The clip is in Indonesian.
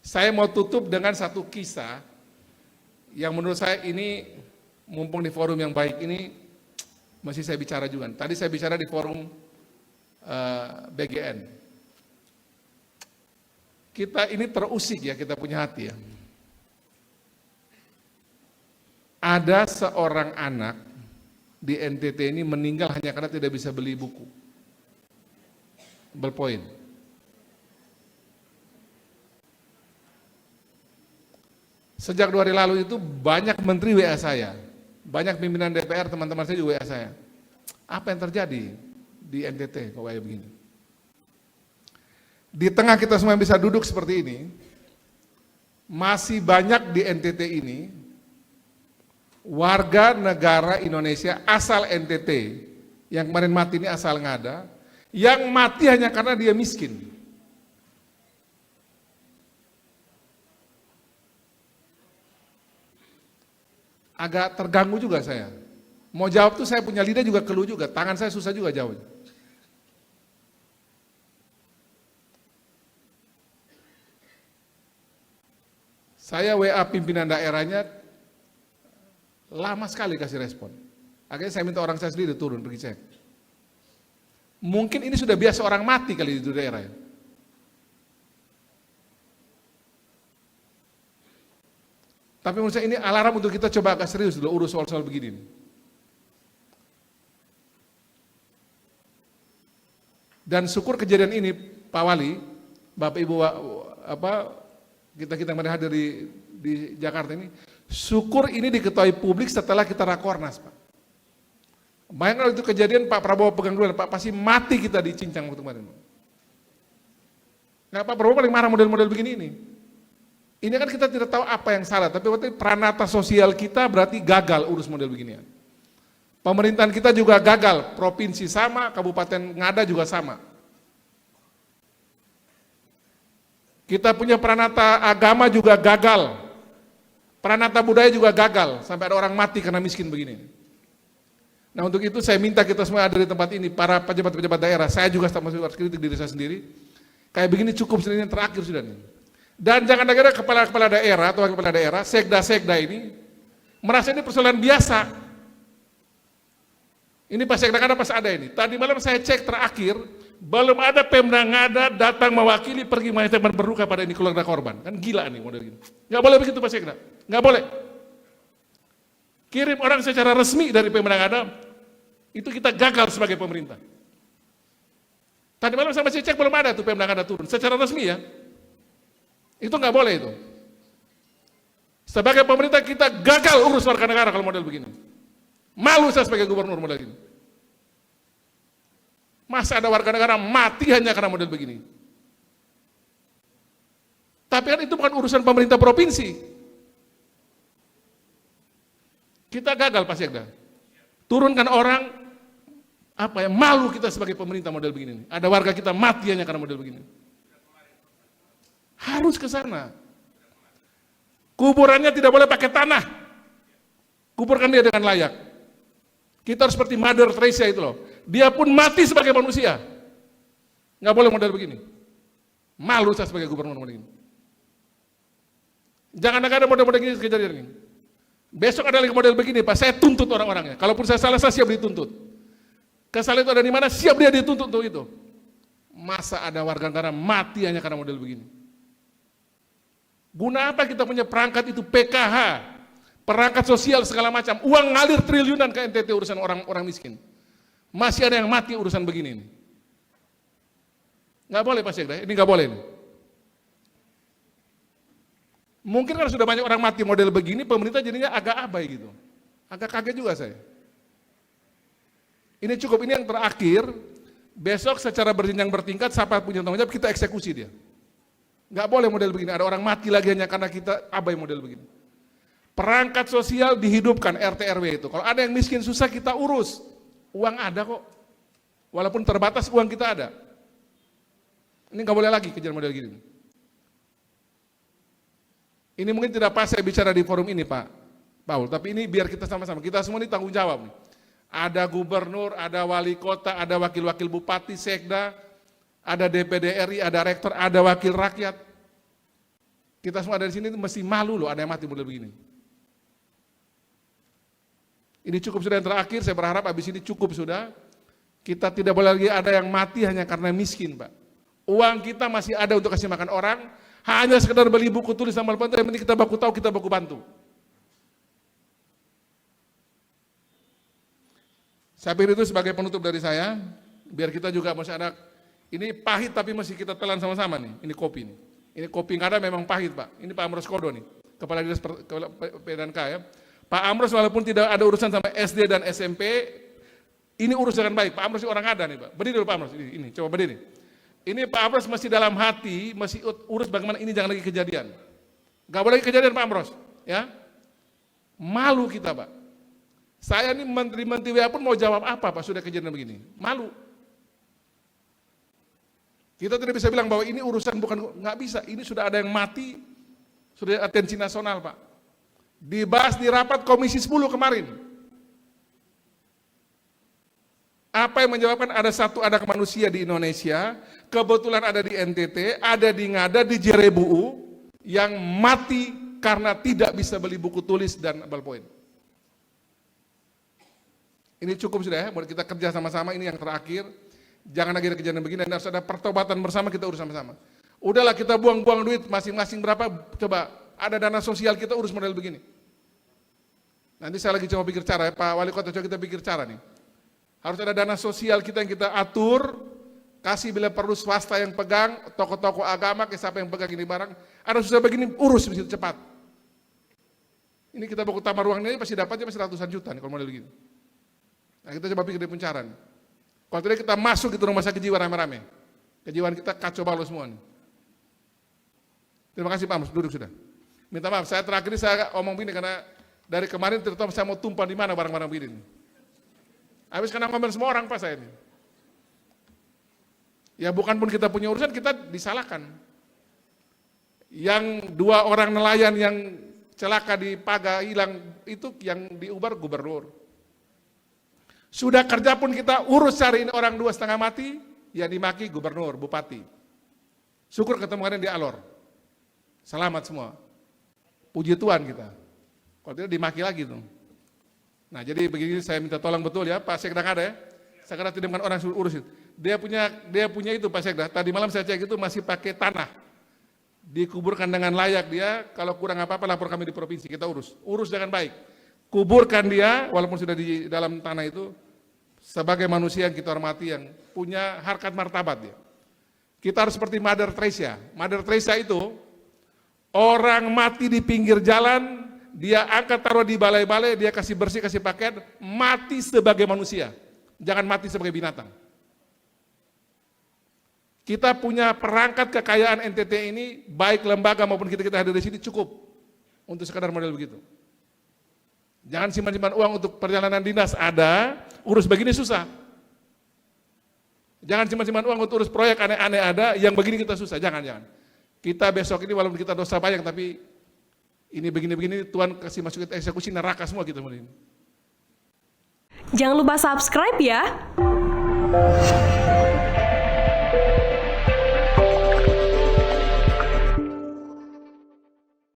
Saya mau tutup dengan satu kisah yang menurut saya ini, mumpung di forum yang baik ini, masih saya bicara juga. Tadi saya bicara di forum BGN. Kita ini terusik ya, kita punya hati ya. Ada seorang anak di NTT ini meninggal hanya karena tidak bisa beli buku. Ballpoint. Sejak 2 hari lalu itu banyak menteri WA saya, banyak pimpinan DPR, teman-teman saya juga WA saya. Apa yang terjadi di NTT kok kayak begini? Di tengah kita semua bisa duduk seperti ini, masih banyak di NTT ini warga negara Indonesia asal NTT, yang kemarin mati ini asal Ngada, yang mati hanya karena dia miskin. Agak terganggu juga saya. Mau jawab tuh saya punya lidah juga keluh juga, tangan saya susah juga jawab. Saya WA pimpinan daerahnya, lama sekali kasih respon. Akhirnya saya minta orang saya sendiri turun pergi cek. Mungkin ini sudah biasa orang mati kali di daerah ya. Tapi menurut saya ini alarm untuk kita coba agak serius dulu urus soal-soal begini. Dan syukur kejadian ini, Pak Wali, Bapak Ibu, kita kemarin hadir di Jakarta ini, syukur ini diketahui publik setelah kita rakornas, Pak. Bayangkan kalau itu kejadian Pak Prabowo pegang dulu, Pak pasti mati kita dicincang waktu kemarin. Nah, Pak Prabowo paling marah model-model begini ini. Ini kan kita tidak tahu apa yang salah, tapi berarti peranata sosial kita berarti gagal urus model beginian. Pemerintahan kita juga gagal, provinsi sama, Kabupaten Ngada juga sama. Kita punya peranata agama juga gagal, peranata budaya juga gagal, sampai ada orang mati karena miskin begini. Nah untuk itu saya minta kita semua ada di tempat ini, para pejabat-pejabat daerah, saya juga harus kritik diri saya sendiri, kayak begini cukup sudah, ini terakhir sudah nih. Dan jangan lagi kepala-kepala daerah atau kepala daerah, sekda-sekda ini merasa ini persoalan biasa. Ini pas sekda kan pas ada ini. Tadi malam saya cek terakhir, belum ada Pemda Ngada datang mewakili pergi menyampaikan berduka pada ini keluarga korban. Kan gila nih model gini. Nggak boleh begitu Pak Sekda, nggak boleh. Kirim orang secara resmi dari Pemda Ngada, itu kita gagal sebagai pemerintah. Tadi malam saya masih cek belum ada tuh Pemda Ngada turun secara resmi ya. Itu nggak boleh itu. Sebagai pemerintah kita gagal urus warga negara kalau model begini. Malu saya sebagai gubernur model ini. Masa ada warga negara mati hanya karena model begini. Tapi kan itu bukan urusan pemerintah provinsi. Kita gagal Pak Sekda. Turunkan orang, malu kita sebagai pemerintah model begini. Ada warga kita mati hanya karena model begini. Harus ke sana. Kuburannya tidak boleh pakai tanah. Kuburkan dia dengan layak. Kita harus seperti Mother Teresa itu loh. Dia pun mati sebagai manusia. Nggak boleh model begini. Malu saya sebagai gubernur model ini. Jangan ada model-model gini kejadian ini. Besok ada lagi model begini Pak, saya tuntut orang-orangnya. Kalaupun saya salah, saya siap dituntut. Kesalahan itu ada di mana, siap dia dituntut untuk itu. Masa ada warga negara mati hanya karena model begini. Guna apa kita punya perangkat itu PKH, perangkat sosial segala macam, uang ngalir triliunan ke NTT urusan orang miskin. Masih ada yang mati urusan begini ini. Nggak boleh Pak Sekda, ini nggak boleh ini. Mungkin kan sudah banyak orang mati model begini, pemerintah jadinya agak abai gitu. Agak kaget juga saya. Ini cukup, ini yang terakhir, besok secara berjenjang bertingkat, siapa punya tanggung jawab, kita eksekusi dia. Nggak boleh model begini, ada orang mati lagi hanya karena kita abai model begini. Perangkat sosial dihidupkan, RT RW itu. Kalau ada yang miskin susah kita urus, uang ada kok. Walaupun terbatas uang kita ada. Ini nggak boleh lagi kejadian model gini. Ini mungkin tidak pas saya bicara di forum ini Pak Paul, tapi ini biar kita sama-sama, kita semua ini tanggung jawab. Ada gubernur, ada wali kota, ada wakil-wakil bupati, sekda, ada DPD RI, ada rektor, ada wakil rakyat. Kita semua dari sini mesti malu loh ada yang mati model begini. Ini cukup sudah yang terakhir, saya berharap habis ini cukup sudah. Kita tidak boleh lagi ada yang mati hanya karena miskin, Pak. Uang kita masih ada untuk kasih makan orang, hanya sekedar beli buku tulis sama bantu, yang penting kita baku tahu, kita baku bantu. Saya pikir itu sebagai penutup dari saya, biar kita juga masih ada, ini pahit tapi masih kita telan sama-sama nih, ini kopi nih. Ini kopi nggak ada memang pahit, Pak. Ini Pak Amros Kodo nih, Kepala Dinas PDNK ya. Pak Amros walaupun tidak ada urusan sama SD dan SMP, ini urus dengan baik. Pak Amros ini orang ada nih, Pak. Berdiri dulu Pak Amros, ini coba berdiri. Ini Pak Amros masih dalam hati, masih urus bagaimana ini jangan lagi kejadian. Gak boleh lagi kejadian Pak Amros, ya. Malu kita, Pak. Saya ini menteri-menteri WA pun mau jawab apa, Pak, sudah kejadian begini. Malu. Kita tidak bisa bilang bahwa ini urusan bukan, nggak bisa. Ini sudah ada yang mati, sudah atensi nasional, Pak. Dibahas di rapat Komisi 10 kemarin. Apa yang menyebabkan ada satu anak manusia di Indonesia, kebetulan ada di NTT, ada di Ngada, di Jerebu, yang mati karena tidak bisa beli buku tulis dan ballpoint. Ini cukup sudah ya, buat kita kerja sama-sama, ini yang terakhir. Jangan lagi ada kejadian begini, dan harus ada pertobatan bersama, kita urus sama-sama. Udahlah kita buang-buang duit masing-masing berapa, coba ada dana sosial kita urus model begini. Nanti saya lagi coba pikir cara ya, Pak Wali Kota, coba kita pikir cara nih. Harus ada dana sosial kita yang kita atur, kasih bila perlu swasta yang pegang, toko-toko agama, siapa yang pegang ini barang, ada susah begini, urus begitu cepat. Ini kita baku tambah ruangnya, pasti dapatnya pasti ratusan juta nih kalau model begini. Nah kita coba pikir dari cara nih. Kalau tidak kita masuk itu rumah sakit jiwa rame-rame. Kejiwaan kita kacau balau semua nih. Terima kasih Pak Mus, duduk sudah. Minta maaf, saya terakhir ini saya omong begini karena dari kemarin terutama saya mau tumpah di mana barang-barang begini. Habis kena ngomel semua orang Pak saya ini. Ya bukan pun kita punya urusan, kita disalahkan. Yang 2 orang nelayan yang celaka di Paga hilang, itu yang diubar gubernur. Sudah kerja pun kita urus cari ini orang 2,5 mati, ya dimaki gubernur, bupati. Syukur ketemu kalian di Alor. Selamat semua. Puji Tuhan kita. Kalau tidak dimaki lagi tuh. Nah jadi begini saya minta tolong betul ya, Pak Sekda ada ya. Sekda tidak dengan orang suruh urusin. Dia punya itu Pak Sekda. Tadi malam saya cek itu masih pakai tanah. Dikuburkan dengan layak dia, kalau kurang apa-apa lapor kami di provinsi, kita urus. Urus dengan baik. Kuburkan dia, walaupun sudah di dalam tanah itu, sebagai manusia yang kita hormati, yang punya harkat martabat dia. Kita harus seperti Mother Teresa. Mother Teresa itu, orang mati di pinggir jalan, dia angkat taruh di balai-balai, dia kasih bersih, kasih pakaian, mati sebagai manusia. Jangan mati sebagai binatang. Kita punya perangkat kekayaan NTT ini, baik lembaga maupun kita hadir di sini cukup untuk sekadar model begitu. Jangan simpan-simpan uang untuk perjalanan dinas, ada, urus begini susah. Jangan simpan-simpan uang untuk urus proyek aneh-aneh, ada, yang begini kita susah, jangan. Kita besok ini walaupun kita dosa banyak, tapi ini begini-begini Tuhan kasih masuk kita eksekusi neraka semua kita ini. Jangan lupa subscribe ya.